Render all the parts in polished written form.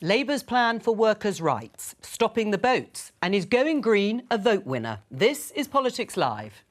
Labour's plan for workers' rights, stopping the boats, and is going green a vote winner. This is Politics Live.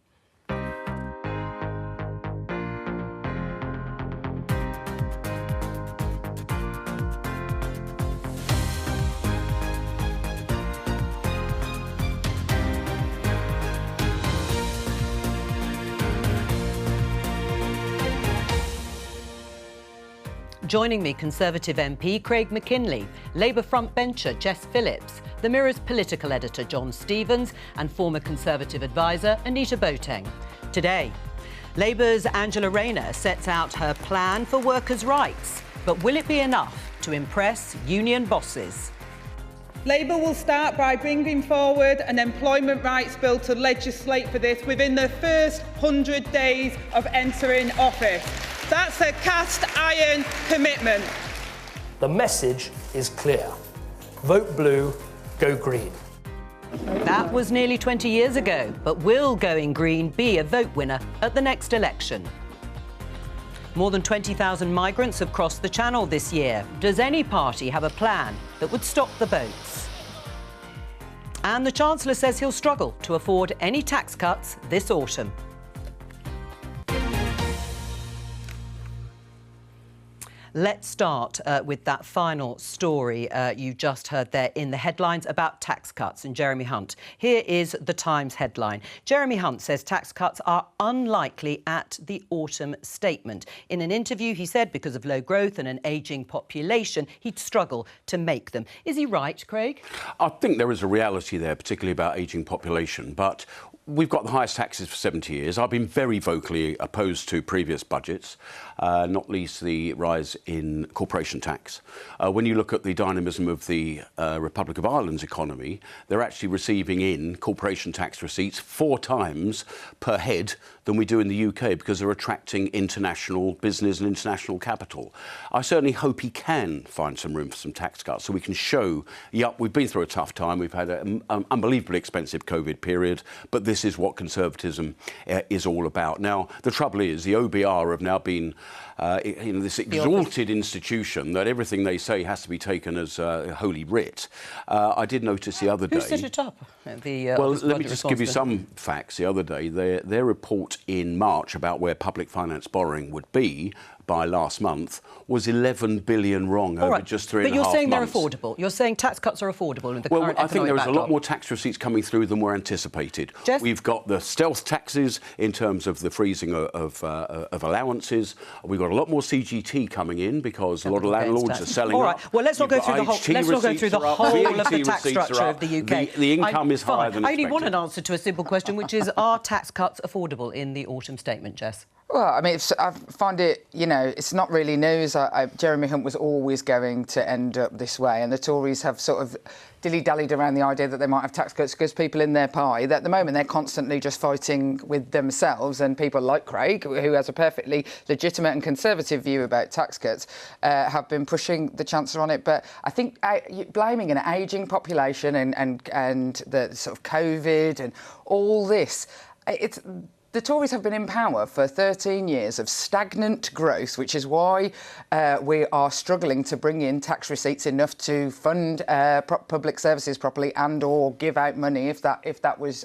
Joining me, Conservative MP Craig McKinley, Labour frontbencher Jess Phillips, The Mirror's political editor John Stevens and former Conservative advisor Anita Boateng. Today, Labour's Angela Rayner sets out her plan for workers' rights. But will it be enough to impress union bosses? Labour will start by bringing forward an employment rights bill to legislate for this within the first 100 days of entering office. That's a cast-iron commitment. The message is clear. Vote blue, go green. That was nearly 20 years ago, but will going green be a vote winner at the next election? More than 20,000 migrants have crossed the Channel this year. Does any party have a plan that would stop the boats? And the Chancellor says he'll struggle to afford any tax cuts this autumn. Let's start with that final story you just heard there in the headlines about tax cuts and Jeremy Hunt. Here is the Times headline. Jeremy Hunt says tax cuts are unlikely at the autumn statement. In an interview, he said because of low growth and an ageing population, he'd struggle to make them. Is he right, Craig? I think there is a reality there, particularly about ageing population, but we've got the highest taxes for 70 years. I've been very vocally opposed to previous budgets, not least the rise in corporation tax. When you look at the dynamism of the Republic of Ireland's economy, they're actually receiving in corporation tax receipts 4 times per head than we do in the UK because they're attracting international business and international capital. I certainly hope he can find some room for some tax cuts so we can show, yep, we've been through a tough time, we've had an unbelievably expensive COVID period, but this is what conservatism is all about. Now, the trouble is, the OBR have now been this exalted institution that everything they say has to be taken as holy writ. I did notice the other day... Who set it up? Well, let me just give you some facts. The other day, their report in March about where public finance borrowing would be by last month was 11 billion wrong over just 3.5 months. But you're saying they're affordable. You're saying tax cuts are affordable in the current economic backdrop. Well, I think there is a lot more tax receipts coming through than were anticipated. Jess? We've got the stealth taxes in terms of the freezing of allowances. We've got a lot more CGT coming in because a lot of landlords are selling. All right. Up. Well, let's not go through the whole. Let's not go through the whole of the tax structure of the UK. The income is higher than expected. I only want an answer to a simple question, which is: are tax cuts affordable in the autumn statement, Jess? Well, I mean, I find it, it's not really news. Jeremy Hunt was always going to end up this way, and the Tories have sort of dilly-dallied around the idea that they might have tax cuts because people in their pie, that at the moment they're constantly just fighting with themselves, and people like Craig, who has a perfectly legitimate and conservative view about tax cuts, have been pushing the Chancellor on it. But I think blaming an ageing population and the sort of COVID and all this, the Tories have been in power for 13 years of stagnant growth, which is why we are struggling to bring in tax receipts enough to fund public services properly and or give out money if that was,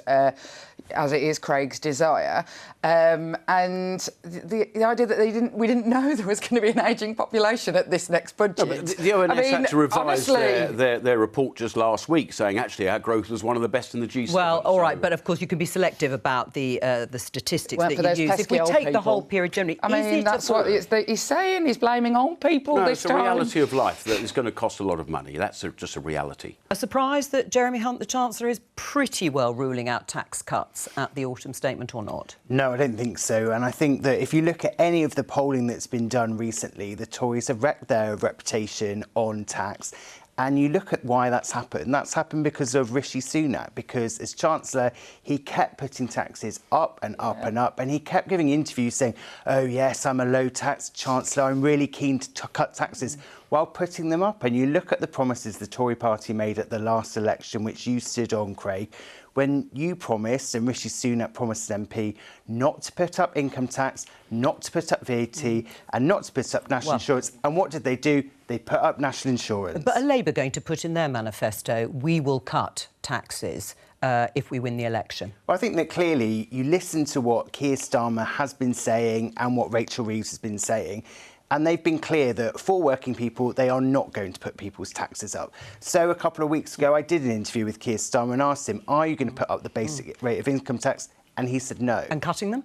as it is, Craig's desire. And the idea that we didn't know there was going to be an ageing population at this next budget. No, but the ONS had to revise their report just last week, saying actually our growth was one of the best in the G7. Well, all right, but of course you can be selective about the statistics that you use. If we take the whole period generally, I mean, that's what he's saying. He's blaming old people this time. It's a reality of life that is going to cost a lot of money. That's just a reality. A surprise that Jeremy Hunt, the Chancellor, is pretty well ruling out tax cuts at the autumn statement or not? No, I don't think so. And I think that if you look at any of the polling that's been done recently, the Tories have wrecked their reputation on tax. And you look at why that's happened. That's happened because of Rishi Sunak, because as Chancellor, he kept putting taxes up and up and up, and he kept giving interviews saying, oh, yes, I'm a low-tax Chancellor, I'm really keen to cut taxes, while putting them up. And you look at the promises the Tory party made at the last election, which you stood on, Craig, when you promised, and Rishi Sunak promised as MP, not to put up income tax, not to put up VAT, and not to put up national insurance. And what did they do? They put up national insurance. But are Labour going to put in their manifesto, we will cut taxes if we win the election? Well, I think that clearly you listen to what Keir Starmer has been saying and what Rachel Reeves has been saying, and they've been clear that for working people, they are not going to put people's taxes up. So a couple of weeks ago, I did an interview with Keir Starmer and asked him, are you going to put up the basic rate of income tax? And he said no. And cutting them?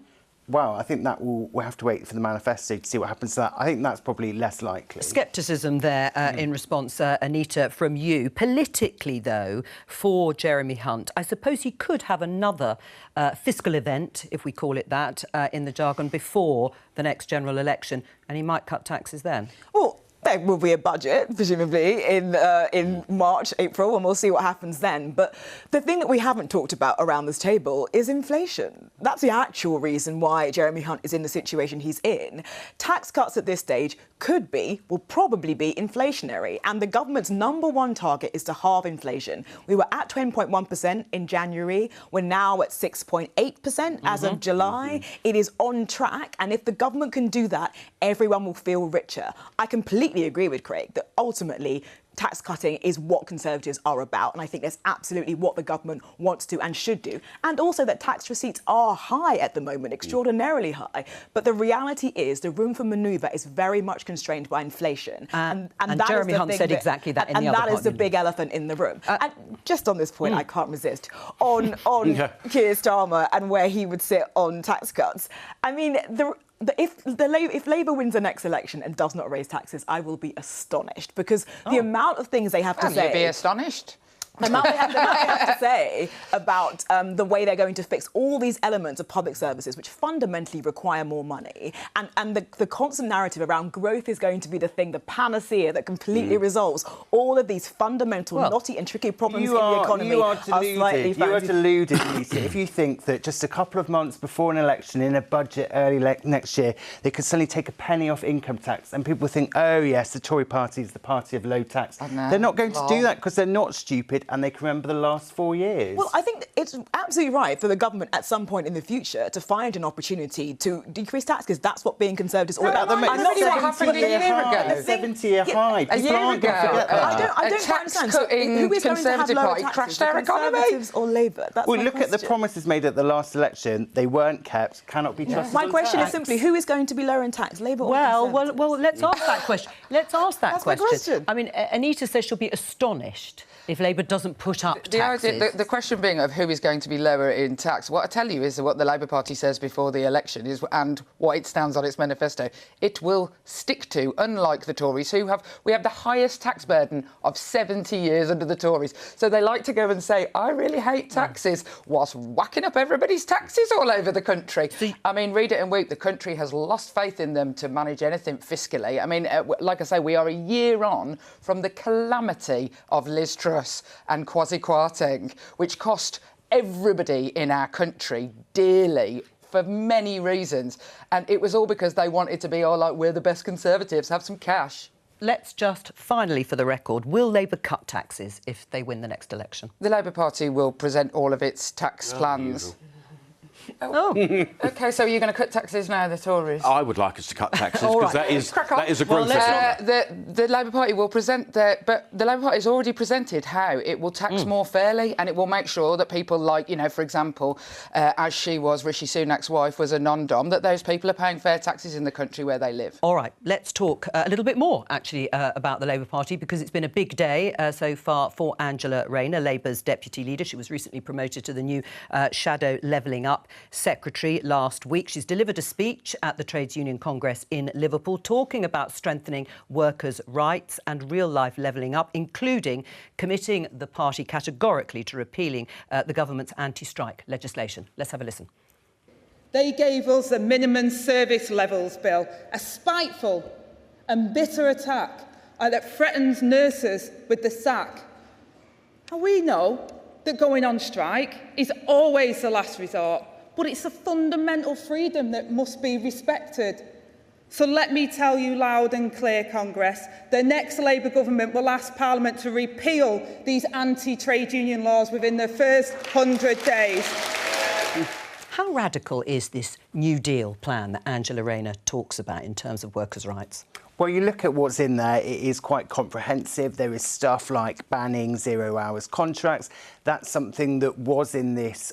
Well, I think that we'll have to wait for the manifesto to see what happens to that. I think that's probably less likely. Scepticism there in response, Anita, from you. Politically, though, for Jeremy Hunt, I suppose he could have another fiscal event, if we call it that, in the jargon, before the next general election, and he might cut taxes then. Well, there will be a budget, presumably, in March, April, and we'll see what happens then. But the thing that we haven't talked about around this table is inflation. That's the actual reason why Jeremy Hunt is in the situation he's in. Tax cuts at this stage will probably be inflationary. And the government's #1 target is to halve inflation. We were at 10.1% in January. We're now at 6.8% as of July. It is on track. And if the government can do that, everyone will feel richer. I completely agree with Craig that ultimately tax cutting is what Conservatives are about, and I think that's absolutely what the government wants to and should do. And also that tax receipts are high at the moment, extraordinarily high. But the reality is the room for manoeuvre is very much constrained by inflation. And Jeremy Hunt said exactly that in the other part. And that is the big elephant in the room. And just on this point, I can't resist, on Keir Starmer and where he would sit on tax cuts. I mean, if Labour wins the next election and does not raise taxes, I will be astonished, because the amount of things they have to say... You'll be astonished? The amount they have to say about the way they're going to fix all these elements of public services which fundamentally require more money, and the constant narrative around growth is going to be the thing, the panacea that completely resolves all of these fundamental, knotty and tricky problems in the economy. You are deluded, Lisa, if you think that just a couple of months before an election in a budget early next year, they could suddenly take a penny off income tax and people think, oh yes, the Tory party is the party of low tax. They're not going to do that because they're not stupid and they can remember the last 4 years. Well, I think it's absolutely right for the government at some point in the future to find an opportunity to decrease tax, because that's what being Conservatives all about. I'm not saying what happened a year ago. 70-year high. A year ago, I don't understand. Who is Conservative Party crashed our economy? Conservatives or Labour? That's well, look at the promises made at the last election. They weren't kept, cannot be trusted. My question is simply, who is going to be lowering tax, Labour or Conservative? Well, let's ask that question. Let's ask that That's my question. I mean, Anita says she'll be astonished if Labour doesn't put up taxes. The question being of who is going to be lower in tax, what I tell you is what the Labour Party says before the election is, and what it stands on its manifesto, it will stick to, unlike the Tories, we have the highest tax burden of 70 years under the Tories. So they like to go and say, I really hate taxes, whilst whacking up everybody's taxes all over the country. I mean, read it and weep. The country has lost faith in them to manage anything fiscally. I mean, like I say, we are a year on from the calamity of Liz Truss and Kwasi Kwarteng, which cost everybody in our country dearly for many reasons. And it was all because they wanted to be all like, we're the best Conservatives, have some cash. Let's just, finally, for the record, will Labour cut taxes if they win the next election? The Labour Party will present all of its tax plans. OK, so you're going to cut taxes now, the Tories? I would like us to cut taxes, because that is a growth agenda. The Labour Party will present but the Labour Party has already presented how it will tax more fairly, and it will make sure that people like, for example, as she was, Rishi Sunak's wife was a non-dom, that those people are paying fair taxes in the country where they live. All right, let's talk a little bit more, actually, about the Labour Party, because it's been a big day so far for Angela Rayner, Labour's deputy leader. She was recently promoted to the new Shadow Levelling Up Secretary last week. She's delivered a speech at the Trades Union Congress in Liverpool talking about strengthening workers' rights and real-life levelling up, including committing the party categorically to repealing the government's anti-strike legislation. Let's have a listen. They gave us the minimum service levels bill, a spiteful and bitter attack that threatens nurses with the sack. And we know that going on strike is always the last resort, but it's a fundamental freedom that must be respected. So let me tell you loud and clear, Congress, the next Labour government will ask Parliament to repeal these anti-trade union laws within the first 100 days. How radical is this New Deal plan that Angela Rayner talks about in terms of workers' rights? Well, you look at what's in there, it is quite comprehensive. There is stuff like banning 0 hours contracts. That's something that was in this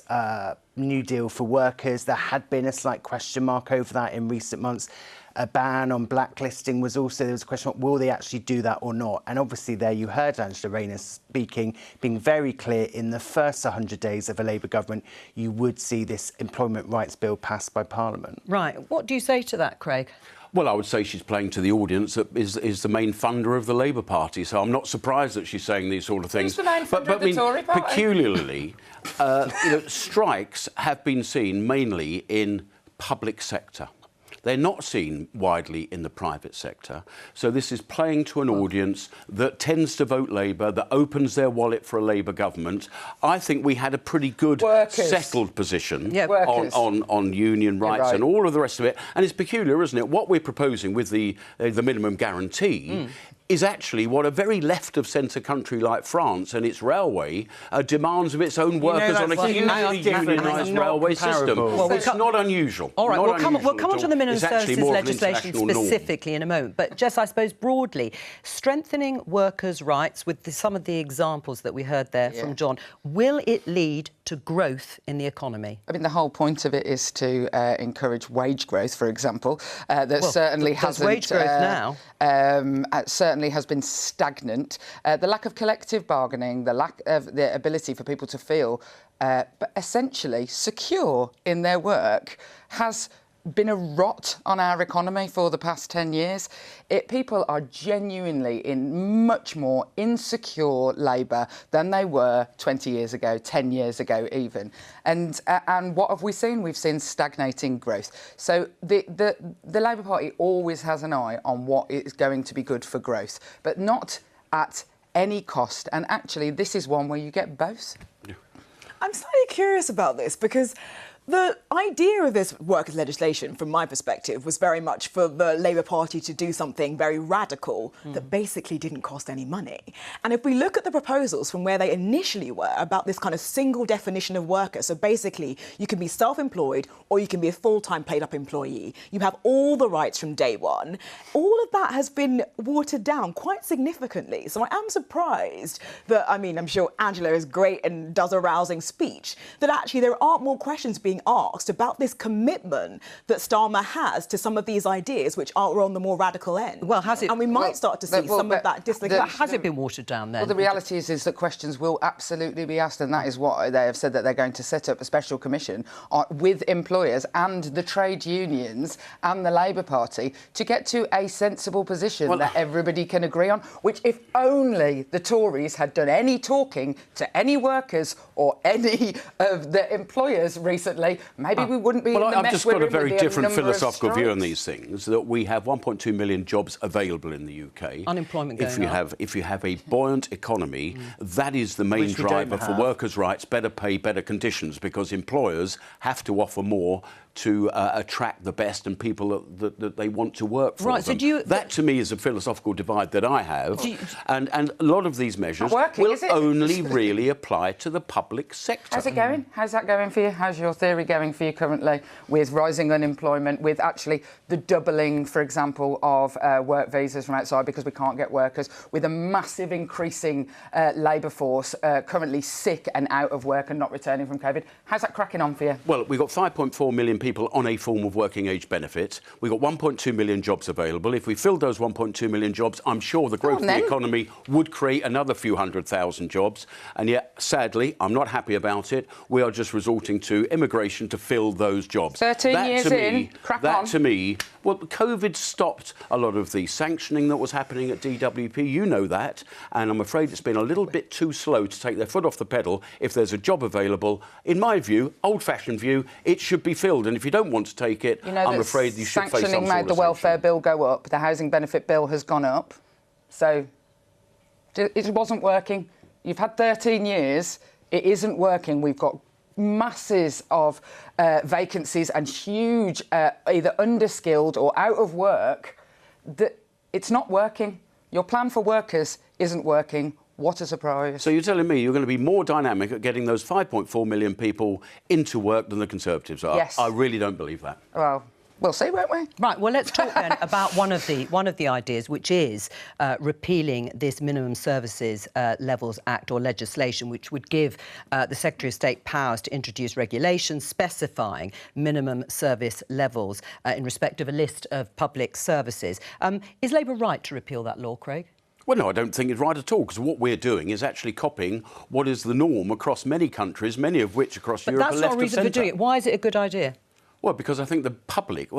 New Deal for workers. There had been a slight question mark over that in recent months. A ban on blacklisting was also, there was a question mark, will they actually do that or not? And obviously there you heard Angela Rayner speaking, being very clear in the first 100 days of a Labour government, you would see this employment rights bill passed by Parliament. Right. What do you say to that, Craig? Well, I would say she's playing to the audience that is the main funder of the Labour Party, so I'm not surprised that she's saying these sort of things. Who's the main funder of the Tory Party? Peculiarly, strikes have been seen mainly in public sector. They're not seen widely in the private sector. So this is playing to an audience that tends to vote Labour, that opens their wallet for a Labour government. I think we had a pretty good settled position on union rights and all of the rest of it. And it's peculiar, isn't it? What we're proposing with the minimum guarantee is actually what a very left-of-centre country like France and its railway demands of its own workers on a hugely unionised railway system. Well, it's not unusual. All right, we'll come on to the minimum services legislation specifically in a moment. But Jess, I suppose broadly, strengthening workers' rights with some of the examples that we heard there from John, will it lead to growth in the economy? I mean, the whole point of it is to encourage wage growth, for example. Certainly hasn't. Wage growth now. Certainly has been stagnant. The lack of collective bargaining, the lack of the ability for people to feel but essentially secure in their work has been a rot on our economy for the past 10 years. People are genuinely in much more insecure labour than they were 20 years ago, 10 years ago even. And what have we seen? We've seen stagnating growth. So the Labour Party always has an eye on what is going to be good for growth, but not at any cost. And actually, this is one where you get both. I'm slightly curious about this because the idea of this workers' legislation, from my perspective, was very much for the Labour Party to do something very radical that basically didn't cost any money. And if we look at the proposals from where they initially were about this kind of single definition of worker, so basically you can be self-employed or you can be a full-time paid-up employee. You have all the rights from day one. All of that has been watered down quite significantly. So I am surprised that, I mean, I'm sure Angela is great and does a rousing speech, that actually there aren't more questions being asked about this commitment that Starmer has to some of these ideas which are on the more radical end. Well, has it? And we might start to see some of that dislocation. Has it been watered down then? Well, the reality is that questions will absolutely be asked, and that is what they have said, that they're going to set up a special commission with employers and the trade unions and the Labour Party to get to a sensible position that everybody can agree on, which if only the Tories had done any talking to any workers or any of the employers recently, maybe we wouldn't be in the mess. I've just got a very different philosophical view on these things, that we have 1.2 million jobs available in the UK. Unemployment going up. If you have a buoyant economy, that is the main driver for workers' rights, better pay, better conditions, because employers have to offer more to attract the best and people that they want to work for them. That, to me, is a philosophical divide that I have. And a lot of these measures will only really apply to the public sector. How's it going? How's that going for you? How's your theory going for you currently with rising unemployment, with actually the doubling, for example, of work visas from outside because we can't get workers, with a massive increasing labour force currently sick and out of work and not returning from COVID? How's that cracking on for you? Well, we've got 5.4 million people on a form of working age benefit. We've got 1.2 million jobs available. If we filled those 1.2 million jobs, I'm sure the growth of the economy would create another few 100,000 jobs. And yet, sadly, I'm not happy about it. We are just resorting to immigration to fill those jobs. 13 years in, crack on. To me, well, COVID stopped a lot of the sanctioning that was happening at DWP. You know that. And I'm afraid it's been a little bit too slow to take their foot off the pedal. If there's a job available, in my view, old-fashioned view, it should be filled. And if you don't want to take it, I'm afraid you should face some sort of sanctioning made the welfare bill go up. The housing benefit bill has gone up. So it wasn't working. You've had 13 years. It isn't working. We've got masses of vacancies and huge either underskilled or out of work, that it's not working. Your plan for workers isn't working. What a surprise. So you're telling me you're going to be more dynamic at getting those 5.4 million people into work than the Conservatives are? Yes. I really don't believe that. Well, we'll see, won't we? Right, well, let's talk then about one of the ideas, which is repealing this Minimum Services Levels Act or legislation, which would give the Secretary of State powers to introduce regulations specifying minimum service levels in respect of a list of public services. Is Labour right to repeal that law, Craig? Well, no, I don't think it's right at all, because what we're doing is actually copying what is the norm across many countries, many of which across Europe are left of centre. But that's not a reason for doing it. Why is it a good idea? Well, because I think the public,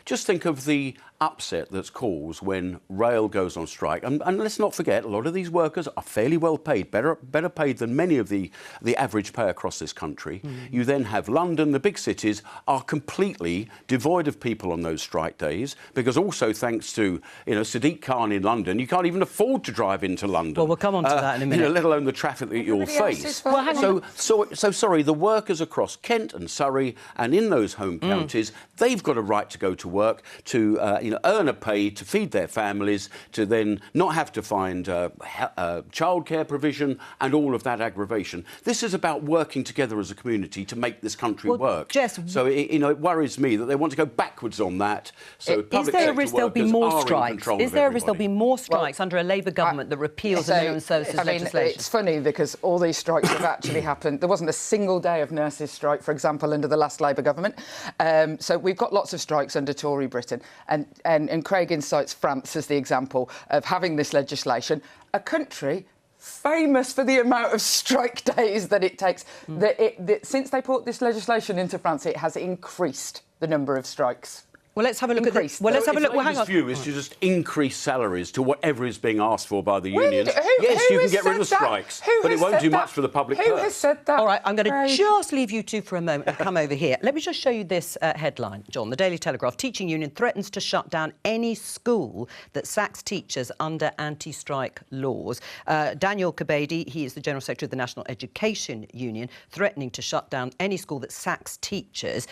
just think of the upset that's caused when rail goes on strike. And let's not forget, a lot of these workers are fairly well paid, better paid than many of the average pay across this country. You then have London, the big cities are completely devoid of people on those strike days, because also thanks to, Sadiq Khan in London, you can't even afford to drive into London. Well, we'll come on to that in a minute. Let alone the traffic that you'll face. Well, hang on. So sorry, the workers across Kent and Surrey and in those home counties, they've got a right to go to work, to earn a pay, to feed their families, to then not have to find childcare provision and all of that aggravation. This is about working together as a community to make this country work. Jess, so it worries me that they want to go backwards on that. So is there a risk there'll be more strikes? Is there a risk there'll be more strikes under a Labour government that repeals the minimum services legislation? It's funny because all these strikes have actually happened. There wasn't a single day of nurses' strike, for example, under the last Labour government. So we've got lots of strikes under Tory Britain. And Craig incites France as the example of having this legislation. A country famous for the amount of strike days that it takes. Since they put this legislation into France, it has increased the number of strikes. Well, let's have a look at this. Well, let's have a look. Well, hang on. His view is to just increase salaries to whatever is being asked for by the unions. Who you can get rid of that? strikes, but it won't do much for the public purse. Who has said that? All right, I'm going to just leave you two for a moment and come over here. Let me just show you this headline, John. The Daily Telegraph. Teaching union threatens to shut down any school that sacks teachers under anti-strike laws. Daniel Kabedi, he is the General Secretary of the National Education Union, threatening to shut down any school that sacks teachers.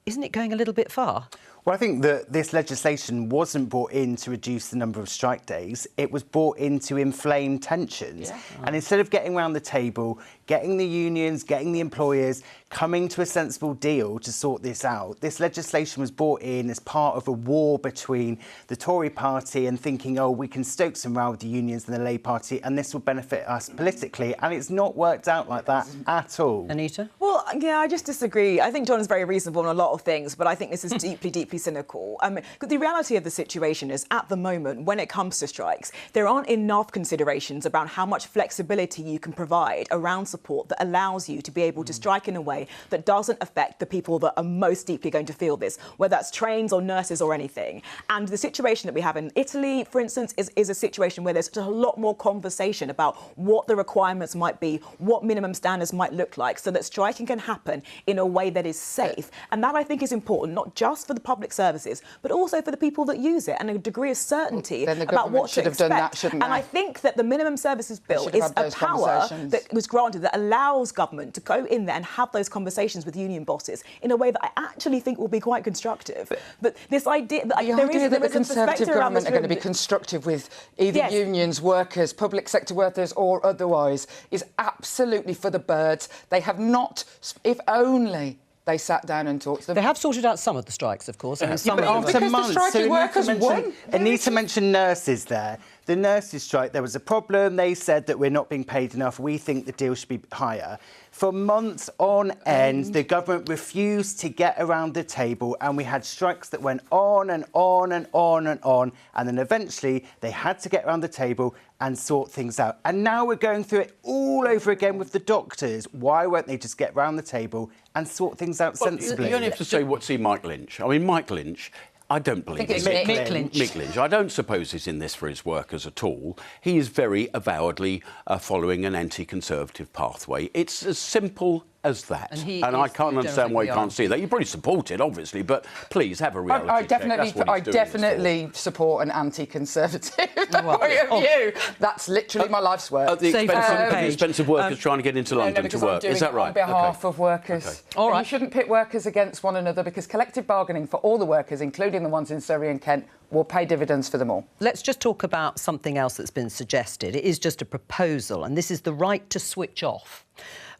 Isn't it going a little bit far? Well, I think that this legislation wasn't brought in to reduce the number of strike days. It was brought in to inflame tensions. Yeah. And instead of getting around the table, getting the unions, getting the employers, coming to a sensible deal to sort this out, this legislation was brought in as part of a war between the Tory party and thinking, oh, we can stoke some row with the unions and the Labour Party and this will benefit us politically. And it's not worked out like that at all. Anita? Well, yeah, I just disagree. I think John is very reasonable on a lot of things, but I think this is deeply, deeply cynical. But the reality of the situation is, at the moment, when it comes to strikes, there aren't enough considerations about how much flexibility you can provide around support that allows you to be able to strike in a way that doesn't affect the people that are most deeply going to feel this, whether that's trains or nurses or anything. And the situation that we have in Italy, for instance, is a situation where there's just a lot more conversation about what the requirements might be, what minimum standards might look like, so that striking can happen in a way that is safe. And that, I think, is important, not just for the public services, but also for the people that use it, and a degree of certainty about what should have done that, shouldn't they? And I think that the minimum services bill is a power that was granted that allows government to go in there and have those conversations with union bosses in a way that I actually think will be quite constructive. But this idea that the Conservative government are going to be constructive with either unions, workers, public sector workers or otherwise is absolutely for the birds. They have not, if only they sat down and talked to them. They have sorted out some of the strikes, of course. And some after months. The striking workers won. Anita mentioned nurses there. The nurses' strike, there was a problem. They said that we're not being paid enough. We think the deal should be higher. For months on end, the government refused to get around the table, and we had strikes that went on and on and on and on. And then eventually they had to get around the table and sort things out. And now we're going through it all over again with the doctors. Why won't they just get round the table and sort things out sensibly? You only have to see Mike Lynch. I mean, Mike Lynch, I don't believe it's Mick Lynch. Mick Lynch. I don't suppose he's in this for his workers at all. He is very avowedly following an anti-conservative pathway. It's as simple as that. And I can't understand why you can't see that. You probably support it, obviously, but please have a reality check. I definitely support an anti-conservative point of view. That's literally my life's work. At the expense of workers trying to get into London to work. Is that right? On behalf of workers. Okay. All right. You shouldn't pit workers against one another, because collective bargaining for all the workers, including the ones in Surrey and Kent, will pay dividends for them all. Let's just talk about something else that's been suggested. It is just a proposal, and this is the right to switch off,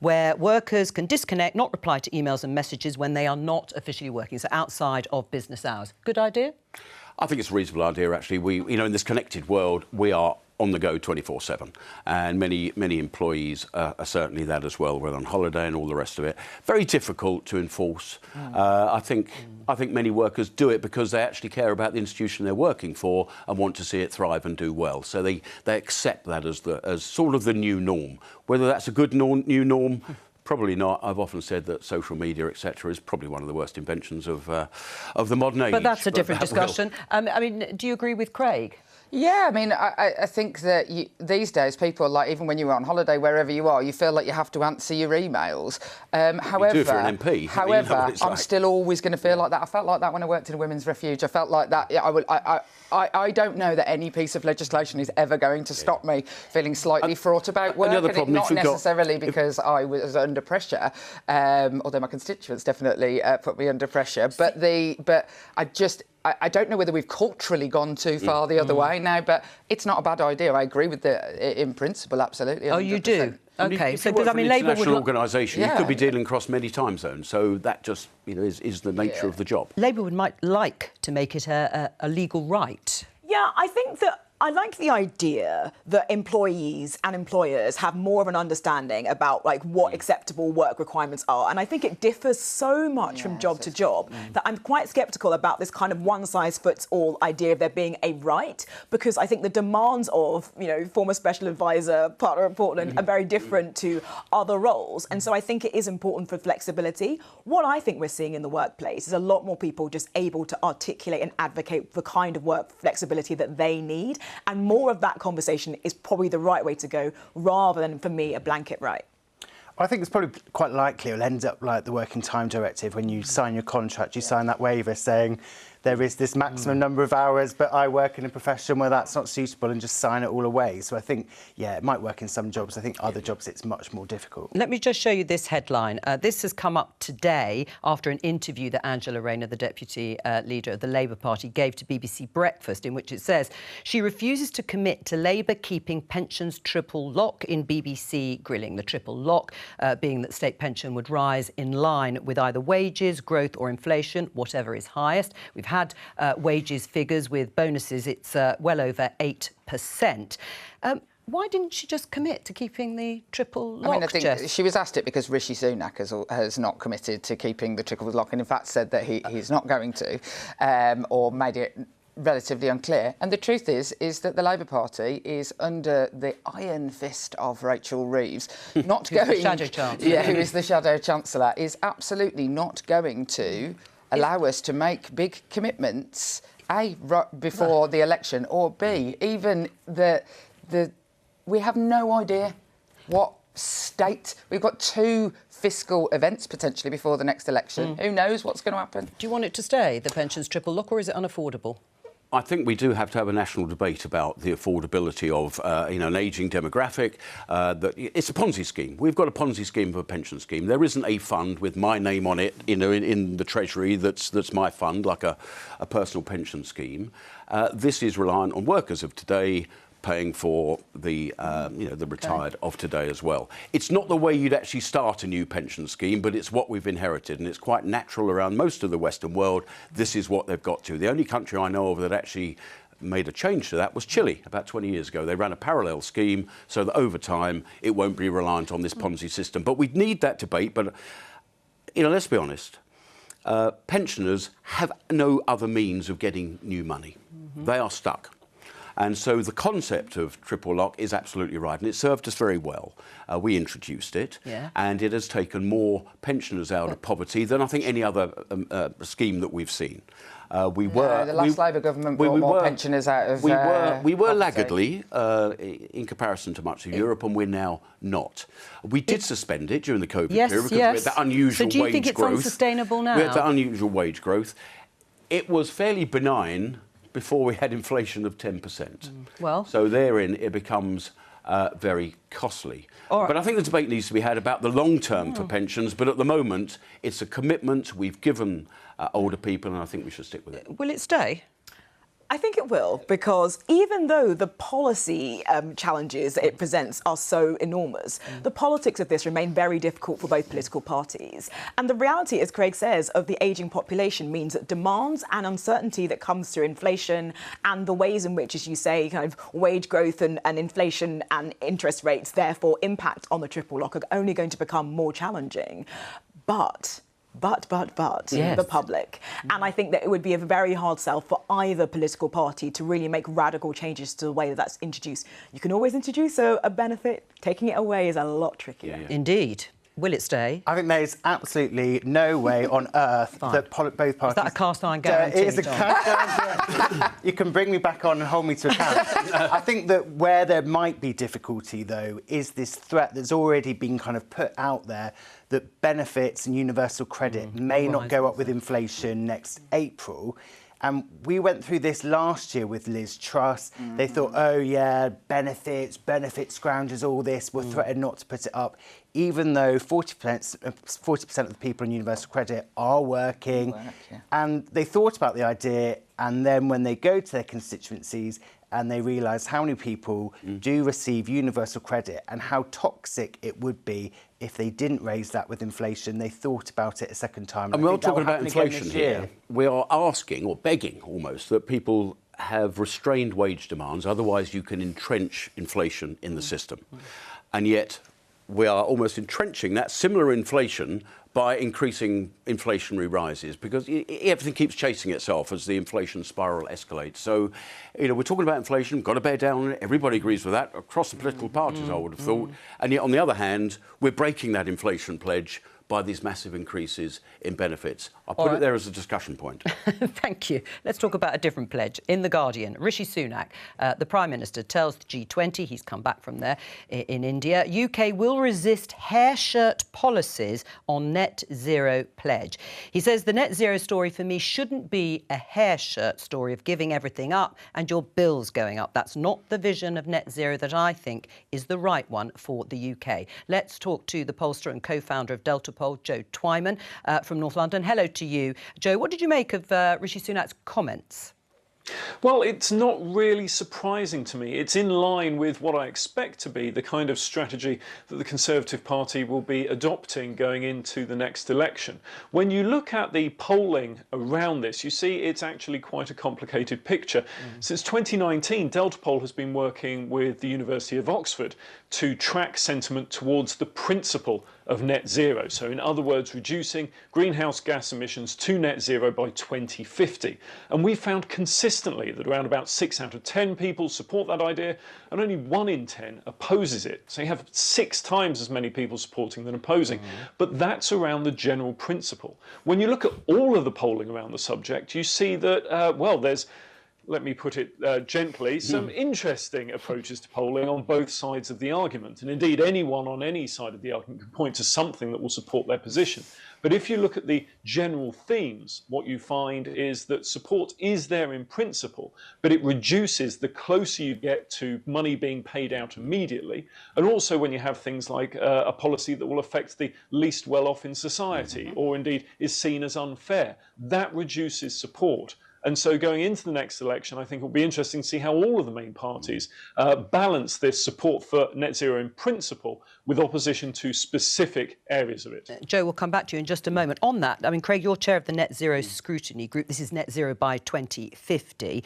where workers can disconnect, not reply to emails and messages when they are not officially working, so outside of business hours. Good idea? I think it's a reasonable idea, actually. In this connected world, we are on the go 24/7, and many employees are certainly that as well. We're on holiday and all the rest of it. Very difficult to enforce. I think many workers do it because they actually care about the institution they're working for and want to see it thrive and do well. So they accept that as sort of the new norm. Whether that's a good new norm, probably not. I've often said that social media, etc., is probably one of the worst inventions of the modern age. But that's a different discussion. I mean, do you agree with Craig? Yeah, I mean, I think that these days people, like, even when you're on holiday, wherever you are, you feel like you have to answer your emails. However, you do if you're an MP. I'm still always going to feel like that. I felt like that when I worked in a women's refuge. I felt like that. Yeah, I don't know that any piece of legislation is ever going to stop me feeling slightly fraught about work. Not necessarily because I was under pressure, although my constituents definitely put me under pressure. But I don't know whether we've culturally gone too far the other way now, but it's not a bad idea. I agree with it in principle, absolutely. 100%. Oh, you do? OK, so because Labour would... international organisation, yeah, you could be dealing across many time zones, so that just is the nature of the job. Labour might like to make it a legal right. Yeah, I think that I like the idea that employees and employers have more of an understanding about what acceptable work requirements are. And I think it differs so much from job to job that I'm quite sceptical about this kind of one-size-fits-all idea of there being a right, because I think the demands of, former special advisor, partner at Portland are very different to other roles. And so I think it is important for flexibility. What I think we're seeing in the workplace is a lot more people just able to articulate and advocate for the kind of work flexibility that they need. And more of that conversation is probably the right way to go, rather than, for me, a blanket right. I think it's probably quite likely it'll end up like the Working Time Directive. When you sign your contract, you sign that waiver saying there is this maximum number of hours, but I work in a profession where that's not suitable, and just sign it all away. So I think, yeah, it might work in some jobs. I think other jobs it's much more difficult. Let me just show you this headline. This has come up today after an interview that Angela Rayner, the deputy leader of the Labour Party, gave to BBC Breakfast, in which it says she refuses to commit to Labour keeping pensions triple lock in BBC grilling. The triple lock being that state pension would rise in line with either wages, growth or inflation, whatever is highest. We've had wages figures with bonuses. It's well over 8%. Why didn't she just commit to keeping the triple lock? I mean, I think she was asked it because Rishi Sunak has not committed to keeping the triple lock, and in fact said that he's not going to, or made it relatively unclear. And the truth is that the Labour Party is under the iron fist of Rachel Reeves, not going. The Shadow Chancellor. Yeah, who is the Shadow Chancellor, is absolutely not going to allow us to make big commitments, A, before the election, or B, even we have no idea what state. We've got 2 fiscal events potentially before the next election. Who knows what's going to happen? Do you want it to stay, the pensions triple lock, or is it unaffordable? I think we do have to have a national debate about the affordability of an ageing demographic. That it's a Ponzi scheme. We've got a Ponzi scheme for a pension scheme. There isn't a fund with my name on it, in the Treasury that's my fund, like a personal pension scheme. This is reliant on workers of today paying for the retired of today as well. It's not the way you'd actually start a new pension scheme, but it's what we've inherited, and it's quite natural around most of the Western world. This is what they've got to. The only country I know of that actually made a change to that was Chile about 20 years ago. They ran a parallel scheme so that over time it won't be reliant on this Ponzi system. But we need that debate. But, let's be honest, pensioners have no other means of getting new money. They are stuck. And so the concept of triple lock is absolutely right, and it served us very well. We introduced it, and it has taken more pensioners out of poverty than I think any other scheme that we've seen. The last Labour government brought more pensioners out of we were poverty. laggardly in comparison to much of Europe, and we're now not. We did suspend it during the COVID period because we had that unusual wage growth. So do you think it's unsustainable now? We had that unusual wage growth. It was fairly benign before we had inflation of 10%. Well, so therein it becomes very costly. But I think the debate needs to be had about the long term for pensions, but at the moment it's a commitment we've given older people, and I think we should stick with it. Will it stay? I think it will, because even though the policy challenges it presents are so enormous, the politics of this remain very difficult for both political parties. And the reality, as Craig says, of the ageing population means that demands and uncertainty that comes through inflation and the ways in which, as you say, kind of wage growth and inflation and interest rates therefore impact on the triple lock are only going to become more challenging. But the public. And I think that it would be a very hard sell for either political party to really make radical changes to the way that that's introduced. You can always introduce a benefit. Taking it away is a lot trickier. Indeed. Will it stay? I think there's absolutely no way on earth that both parties... Is that a cast-iron guarantee? It is a cast-iron guarantee. You can bring me back on and hold me to account. I think that where there might be difficulty, though, is this threat that's already been kind of put out there that benefits and universal credit may not go up with inflation next April. And we went through this last year with Liz Truss. They thought, oh, yeah, benefit scroungers, all this, were threatened not to put it up, even though 40% of the people on universal credit are working. And they thought about the idea, and then when they go to their constituencies and they realise how many people do receive universal credit and how toxic it would be if they didn't raise that with inflation, they thought about it a second time. And we're not talking about inflation here. We are asking, or begging almost, that people have restrained wage demands, otherwise you can entrench inflation in the system. And yet we are almost entrenching that similar inflation by increasing inflationary rises, because everything keeps chasing itself as the inflation spiral escalates. So, we're talking about inflation, got to bear down on it. Everybody agrees with that across the political parties, I would have thought. And yet, on the other hand, we're breaking that inflation pledge by these massive increases in benefits. I'll put it there as a discussion point. Thank you. Let's talk about a different pledge. In The Guardian, Rishi Sunak, the Prime Minister, tells the G20, he's come back from there in India, UK will resist hair shirt policies on net zero pledge. He says the net zero story for me shouldn't be a hair shirt story of giving everything up and your bills going up. That's not the vision of net zero that I think is the right one for the UK. Let's talk to the pollster and co-founder of Delta Poll, Jo Coburn, from North London. Hello to you. Jo, what did you make of Rishi Sunak's comments? Well, it's not really surprising to me. It's in line with what I expect to be the kind of strategy that the Conservative Party will be adopting going into the next election. When you look at the polling around this, you see it's actually quite a complicated picture. Since 2019, Delta Poll has been working with the University of Oxford to track sentiment towards the principle of net zero. So in other words, reducing greenhouse gas emissions to net zero by 2050. And we found consistently that around about 6 out of 10 people support that idea and only 1 in 10 opposes it. So you have 6 times as many people supporting than opposing. But that's around the general principle. When you look at all of the polling around the subject, you see that, well, there's, let me put it gently, some interesting approaches to polling on both sides of the argument. And indeed, anyone on any side of the argument can point to something that will support their position. But if you look at the general themes, what you find is that support is there in principle, but it reduces the closer you get to money being paid out immediately. And also when you have things like a policy that will affect the least well-off in society, or indeed is seen as unfair, that reduces support. And so going into the next election, I think it will be interesting to see how all of the main parties balance this support for net zero in principle with opposition to specific areas of it. Jo, we'll come back to you in just a moment. On that, I mean, Craig, you're chair of the Net Zero Scrutiny Group. This is net zero by 2050.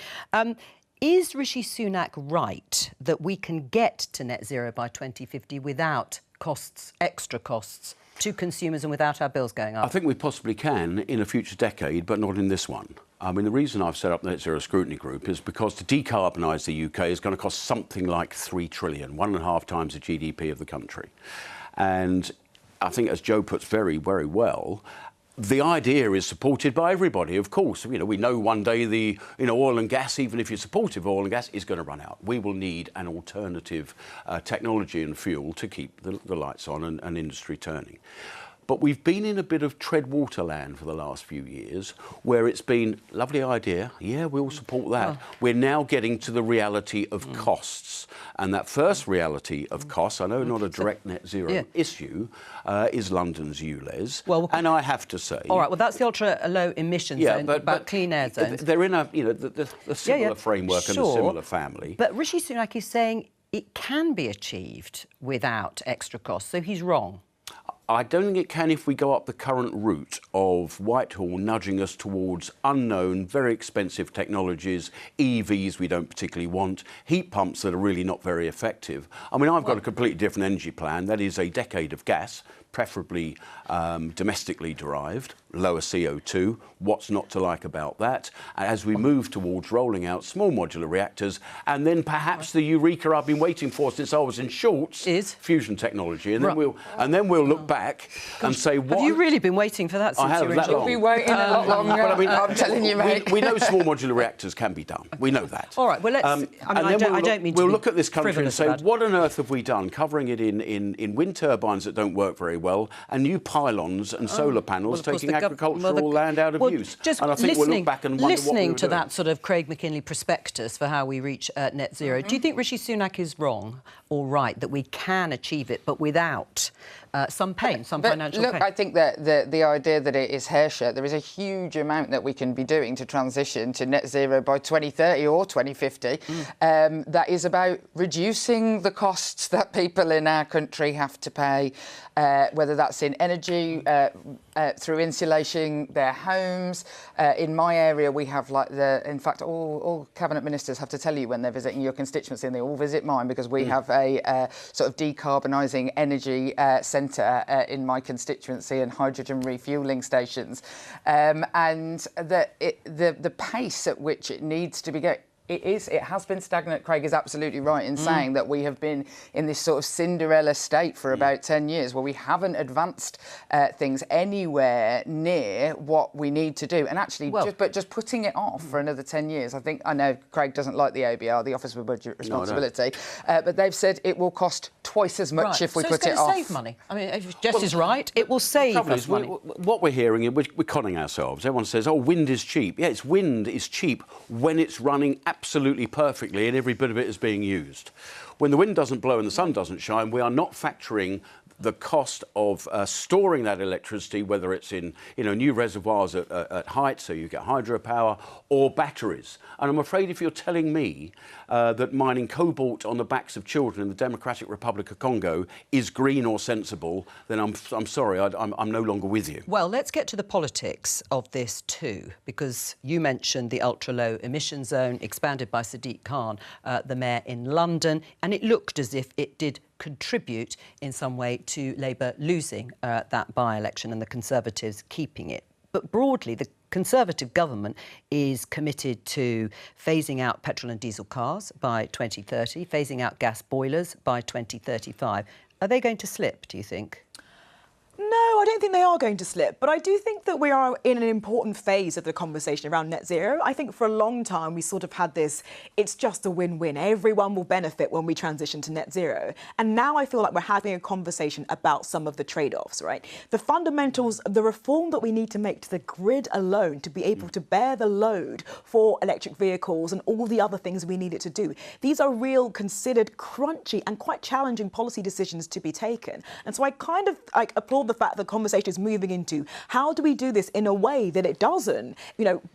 Is Rishi Sunak right that we can get to net zero by 2050 without costs, extra costs, to consumers and without our bills going up? I think we possibly can in a future decade, but not in this one. I mean, the reason I've set up the Net Zero Scrutiny Group is because to decarbonise the UK is going to cost something like 3 trillion, 1.5 times the GDP of the country. And I think, as Jo puts very, very well, the idea is supported by everybody, of course. You know, we know one day the oil and gas, even if you're supportive of oil and gas, is going to run out. We will need an alternative technology and fuel to keep the lights on and industry turning. But we've been in a bit of tread water land for the last few years, where it's been, lovely idea, yeah, we'll support that. Oh. We're now getting to the reality of costs. And that first reality of costs, I know not a direct net zero issue, is London's ULEZ. Well, and I have to say... All right, well, that's the ultra-low emission zone, but clean air zones. They're in a, the similar framework and a similar family. But Rishi Sunak is saying it can be achieved without extra costs, so he's wrong. I don't think it can if we go up the current route of Whitehall nudging us towards unknown, very expensive technologies, EVs we don't particularly want, heat pumps that are really not very effective. I mean, I've got a completely different energy plan. That is a decade of gas, preferably domestically derived, lower CO2. What's not to like about that? As we move towards rolling out small modular reactors, and then perhaps the eureka I've been waiting for since I was in Shorts is fusion technology, and then we'll look back and say, what have you really been waiting for that since you were in Shorts? You'll be waiting a lot longer. I mean, I'm telling you, mate. We know small modular reactors can be done. We know that. All right. Well, let's. I don't mean to we'll look at this country and say, what on earth have we done, covering it in wind turbines that don't work very well, and new pylons and solar panels taking agricultural land out of use. Just and I think we'll look back and wonder what we were to doing. that sort of Craig McKinley prospectus for how we reach net zero, do you think Rishi Sunak is wrong or right that we can achieve it, but without some pain, some financial pain? Look, I think that the idea that it is hair-shirt, there is a huge amount that we can be doing to transition to net zero by 2030 or 2050. That is about reducing the costs that people in our country have to pay, whether that's in energy, through insulating their homes. In my area, we have in fact, all cabinet ministers have to tell you when they're visiting your constituency, and they all visit mine because we have a sort of decarbonising energy centre in my constituency and hydrogen refuelling stations. And the pace at which it needs to be going, it has been stagnant. Craig is absolutely right in saying that we have been in this sort of Cinderella state for about 10 years where we haven't advanced things anywhere near what we need to do. And actually, just putting it off for another 10 years, I know Craig doesn't like the OBR, the Office for Budget Responsibility, but they've said it will cost twice as much if we put it off. So it's going to save money. I mean, if Jess is right, it will save us money. What we're hearing, we're conning ourselves. Everyone says, oh, wind is cheap. Yeah, wind is cheap when it's running absolutely perfectly and every bit of it is being used. When the wind doesn't blow and the sun doesn't shine, we are not factoring the cost of storing that electricity, whether it's in new reservoirs at height, so you get hydropower, or batteries. And I'm afraid if you're telling me that mining cobalt on the backs of children in the Democratic Republic of Congo is green or sensible, then I'm sorry, I'm no longer with you. Well, let's get to the politics of this too, because you mentioned the ultra-low emission zone expanded by Sadiq Khan, the mayor in London, and it looked as if it did contribute in some way to Labour losing that by-election and the Conservatives keeping it. But broadly, the Conservative government is committed to phasing out petrol and diesel cars by 2030, phasing out gas boilers by 2035. Are they going to slip, do you think? No, I don't think they are going to slip, but I do think that we are in an important phase of the conversation around net zero. I think for a long time we sort of had this, it's just a win-win. Everyone will benefit when we transition to net zero. And now I feel like we're having a conversation about some of the trade-offs, right? The fundamentals, the reform that we need to make to the grid alone to be able to bear the load for electric vehicles and all the other things we need it to do. These are real, considered, crunchy and quite challenging policy decisions to be taken. And so I kind of applaud the fact that conversation is moving into. How do we do this in a way that it doesn't,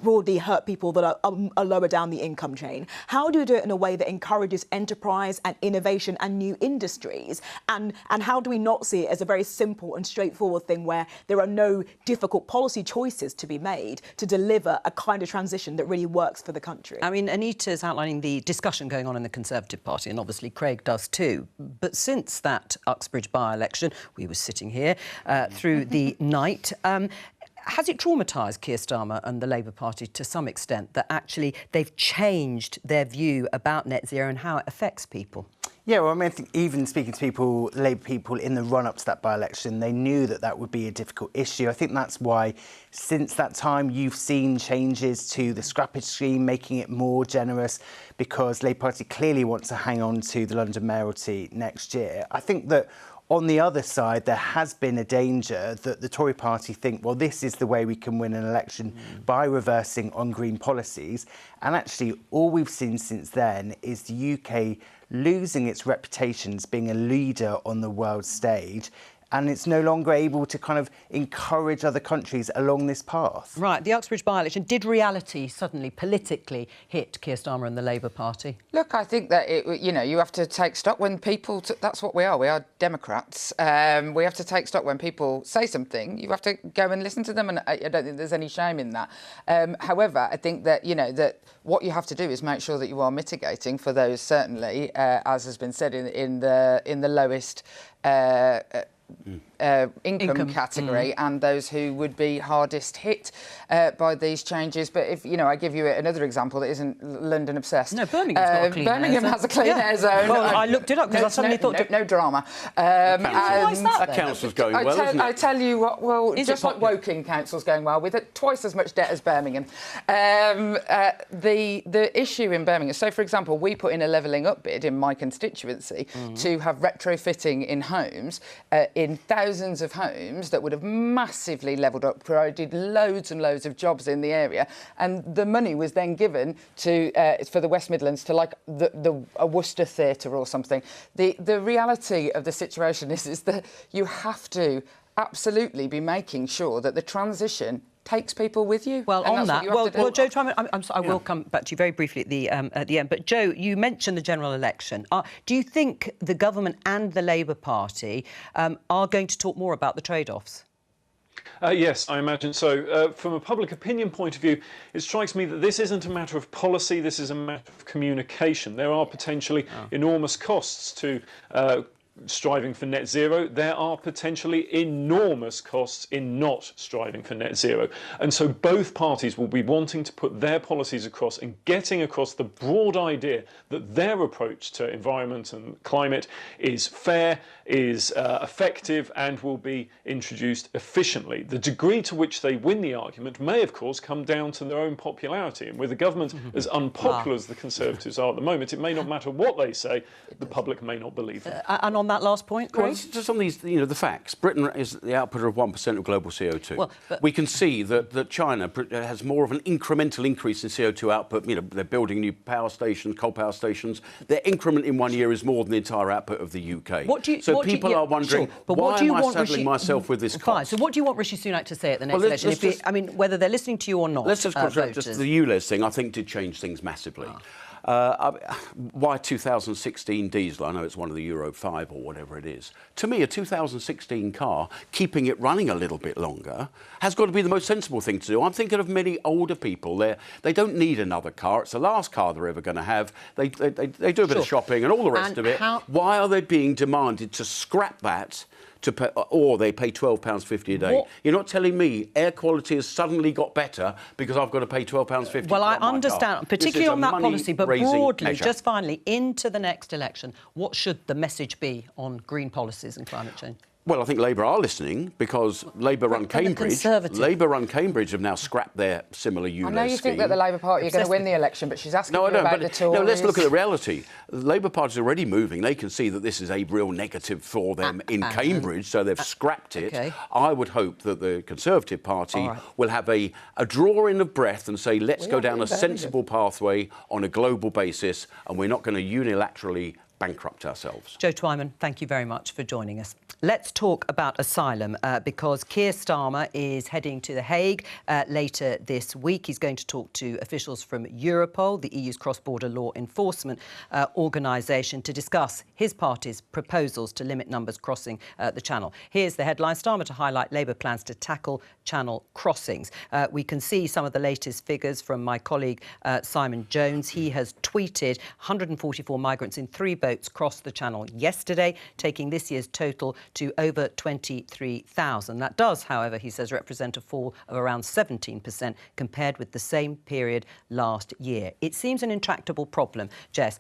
broadly hurt people that are lower down the income chain? How do we do it in a way that encourages enterprise and innovation and new industries? And how do we not see it as a very simple and straightforward thing where there are no difficult policy choices to be made to deliver a kind of transition that really works for the country? I mean, Anita's outlining the discussion going on in the Conservative Party, and obviously Craig does too. But since that Uxbridge by-election, we were sitting here through the night. Has it traumatised Keir Starmer and the Labour Party to some extent that actually they've changed their view about net zero and how it affects people? Yeah, well, I mean, I think even speaking to Labour people in the run-up to that by-election, they knew that that would be a difficult issue. I think that's why, since that time, you've seen changes to the scrappage scheme, making it more generous, because Labour Party clearly wants to hang on to the London mayoralty next year. I think that on the other side, there has been a danger that the Tory party think, well, this is the way we can win an election by reversing on green policies. And actually, all we've seen since then is the UK losing its reputation as being a leader on the world stage. And it's no longer able to kind of encourage other countries along this path. Right, the Uxbridge by-election, did reality suddenly politically hit Keir Starmer and the Labour Party? Look, I think that, you have to take stock when people... that's what we are Democrats. We have to take stock when people say something. You have to go and listen to them, and I don't think there's any shame in that. However, I think that, that what you have to do is make sure that you are mitigating for those, certainly, as has been said, in the lowest... income category and those who would be hardest hit by these changes. But if I give you another example that isn't London obsessed. No, Birmingham's got a clean Birmingham air has a clean air zone. Well, I looked it up because I suddenly thought no drama. Why is that council's going well, isn't it? I tell you what. Well, just like Woking Council's going well with twice as much debt as Birmingham. The issue in Birmingham. So, for example, we put in a levelling up bid in my constituency to have retrofitting in homes in thousands of homes that would have massively levelled up, provided loads and loads of jobs in the area, and the money was then given to for the West Midlands to a Worcester Theatre or something. The reality of the situation is that you have to absolutely be making sure that the transition takes people with you. Well, on that, Jo, I will come back to you very briefly at the end. But Jo, you mentioned the general election. Do you think the government and the Labour Party are going to talk more about the trade-offs? Yes, I imagine so. From a public opinion point of view, it strikes me that this isn't a matter of policy, this is a matter of communication. There are potentially enormous costs to striving for net zero. There are potentially enormous costs in not striving for net zero. And so both parties will be wanting to put their policies across and getting across the broad idea that their approach to environment and climate is fair, is effective and will be introduced efficiently. The degree to which they win the argument may, of course, come down to their own popularity. And with the government as unpopular as the Conservatives are at the moment, it may not matter what they say, the public may not believe them. And on that last point, Craig? Well, just on these, the facts. Britain is the outputter of 1% of global CO2. Well, we can see that China has more of an incremental increase in CO2 output. They're building new power stations, coal power stations. Their increment in 1 year is more than the entire output of the UK. People are wondering, why am I saddling myself with this cost? Fine. So what do you want Rishi Sunak to say at the next election? Whether they're listening to you or not. Let's just concentrate. Just the ULEZ thing, I think, did change things massively. Why 2016 diesel? I know it's one of the Euro 5 or whatever it is. To me, a 2016 car, keeping it running a little bit longer, has got to be the most sensible thing to do. I'm thinking of many older people. They don't need another car. It's the last car they're ever going to have. They do a bit of shopping and all the rest of it. Why are they being demanded to scrap that? Or they pay £12.50 a day. What? You're not telling me air quality has suddenly got better because I've got to pay £12.50. Well, I understand, particularly on that policy, but broadly, just finally, into the next election, what should the message be on green policies and climate change? Well, I think Labour are listening because Labour-run Cambridge have now scrapped their similar ULEZ scheme. I know you think that the Labour Party are going to win the election, but she's asking about the Tories. No, let's look at the reality. The Labour Party is already moving. They can see that this is a real negative for them in Cambridge, so they've scrapped it. Okay. I would hope that the Conservative Party will have a drawing of breath and say, let's go down a sensible pathway on a global basis, and we're not going to unilaterally bankrupt ourselves. Jo Coburn, thank you very much for joining us. Let's talk about asylum because Keir Starmer is heading to The Hague later this week. He's going to talk to officials from Europol, the EU's cross-border law enforcement organisation, to discuss his party's proposals to limit numbers crossing the Channel. Here's the headline. Starmer to highlight Labour plans to tackle Channel crossings. We can see some of the latest figures from my colleague Simon Jones. He has tweeted 144 migrants in 3 boats crossed the Channel yesterday, taking this year's total to over 23,000. That does, however, he says, represent a fall of around 17% compared with the same period last year. It seems an intractable problem. Jess,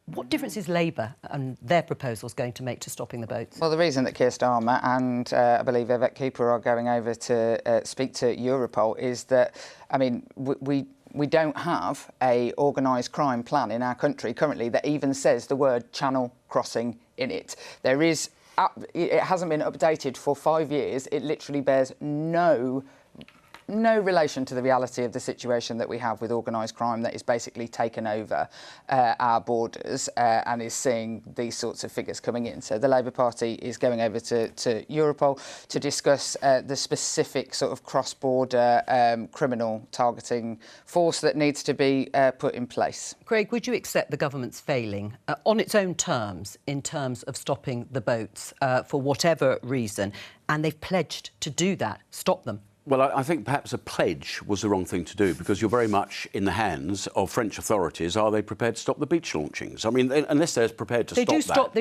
what difference is Labour and their proposals going to make to stopping the boats? Well, the reason that Keir Starmer and I believe Yvette Cooper are going over to speak to Europol is that, I mean, we don't have a organised crime plan in our country currently that even says the word channel crossing in it. It hasn't been updated for 5 years. It literally bears no relation to the reality of the situation that we have with organised crime that is basically taken over our borders and is seeing these sorts of figures coming in. So the Labour Party is going over to Europol to discuss the specific sort of cross-border criminal targeting force that needs to be put in place. Craig, would you accept the government's failing on its own terms in terms of stopping the boats for whatever reason? And they've pledged to do that, stop them. Well, I think perhaps a pledge was the wrong thing to do because you're very much in the hands of French authorities. Are they prepared to stop the beach launchings? I mean, unless they're prepared to stop They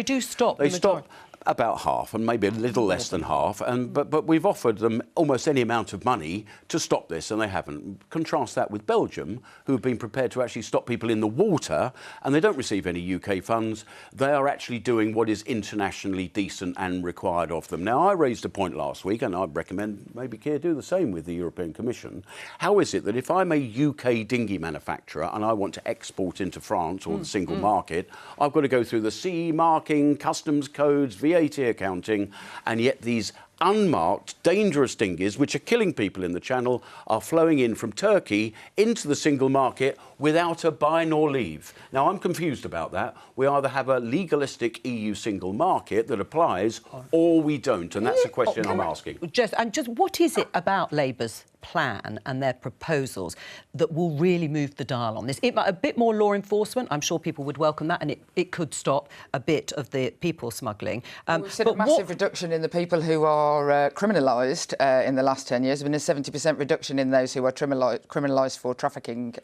do stop. They stop about half and maybe a little less than half. But we've offered them almost any amount of money to stop this and they haven't. Contrast that with Belgium, who have been prepared to actually stop people in the water and they don't receive any UK funds. They are actually doing what is internationally decent and required of them. Now, I raised a point last week and I'd recommend maybe Keir do the same with the European Commission. How is it that if I'm a UK dinghy manufacturer and I want to export into France or the single market, I've got to go through the CE marking, customs codes, VAT accounting, and yet these unmarked, dangerous dinghies, which are killing people in the Channel, are flowing in from Turkey into the single market without a buy nor leave. Now, I'm confused about that. We either have a legalistic EU single market that applies or we don't, and that's the question I'm asking. Just what is it about Labour's plan and their proposals that will really move the dial on this? A bit more law enforcement, I'm sure people would welcome that, and it could stop a bit of the people smuggling. We've seen a massive reduction in the people who are criminalised in the last 10 years. There's been a 70% reduction in those who are criminalised for trafficking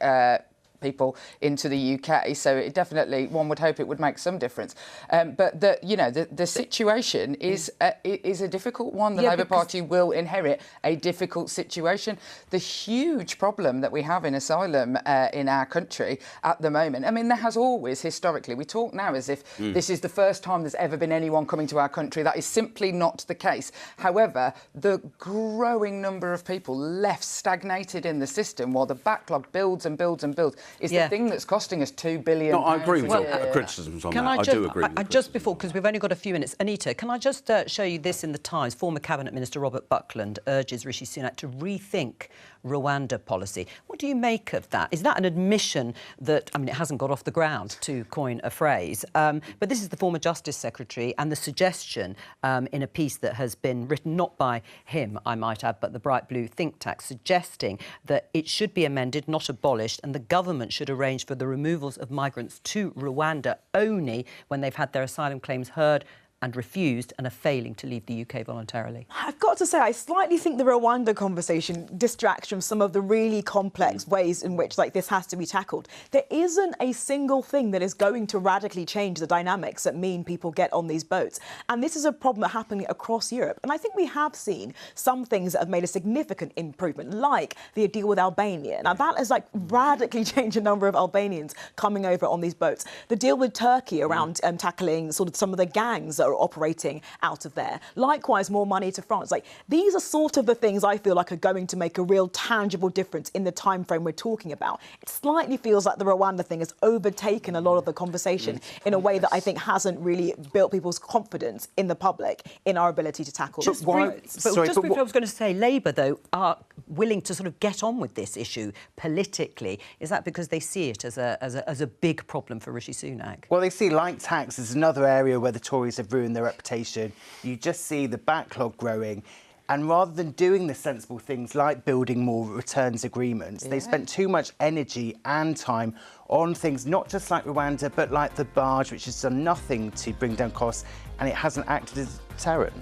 people into the UK, so it definitely, one would hope it would make some difference. But the situation is a difficult one. The Labour Party will inherit a difficult situation. The huge problem that we have in asylum in our country at the moment, I mean, there has always historically, we talk now as if this is the first time there's ever been anyone coming to our country. That is simply not the case. However, the growing number of people left stagnated in the system while the backlog builds and builds and builds is the thing that's costing us £2 billion. No, I agree with your criticisms on that. I do agree with just before, because we've only got a few minutes. Anita, can I just show you this in the Times? Former Cabinet Minister Robert Buckland urges Rishi Sunak to rethink Rwanda policy. What do you make of that? Is that an admission that, I mean, it hasn't got off the ground, to coin a phrase, but this is the former Justice Secretary and the suggestion in a piece that has been written not by him, I might add, but the Bright Blue think tank, suggesting that it should be amended, not abolished, and the government should arrange for the removals of migrants to Rwanda only when they've had their asylum claims heard and refused and are failing to leave the UK voluntarily. I've got to say, I slightly think the Rwanda conversation distracts from some of the really complex ways in which this has to be tackled. There isn't a single thing that is going to radically change the dynamics that mean people get on these boats. And this is a problem happening across Europe. And I think we have seen some things that have made a significant improvement, like the deal with Albania. Now, that has radically changed the number of Albanians coming over on these boats. The deal with Turkey around tackling sort of some of the gangs that are also operating out of there. Likewise, more money to France. Like, these are sort of the things I feel like are going to make a real tangible difference in the time frame we're talking about. It slightly feels like the Rwanda thing has overtaken a lot of the conversation in a way that I think hasn't really built people's confidence in the public in our ability to tackle this. Just briefly, I was going to say, Labour, though, are willing to sort of get on with this issue politically. Is that because they see it as a big problem for Rishi Sunak? Well, they see light tax as another area where the Tories have ruined their reputation. You just see the backlog growing. And rather than doing the sensible things like building more returns agreements, they spent too much energy and time on things not just like Rwanda, but like the barge, which has done nothing to bring down costs, and it hasn't acted as a deterrent.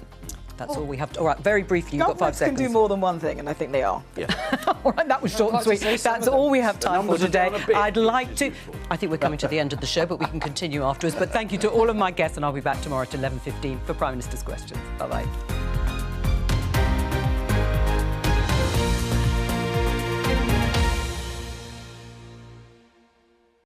That's all we have to... All right, very briefly, you've got 5 seconds. Can do more than one thing, and I think they are. Yeah. All right, that was short and sweet. That's all we have time for today. I'd like to... I think we're coming to the end of the show, but we can continue afterwards. But thank you to all of my guests, and I'll be back tomorrow at 11:15 for Prime Minister's Questions. Bye-bye.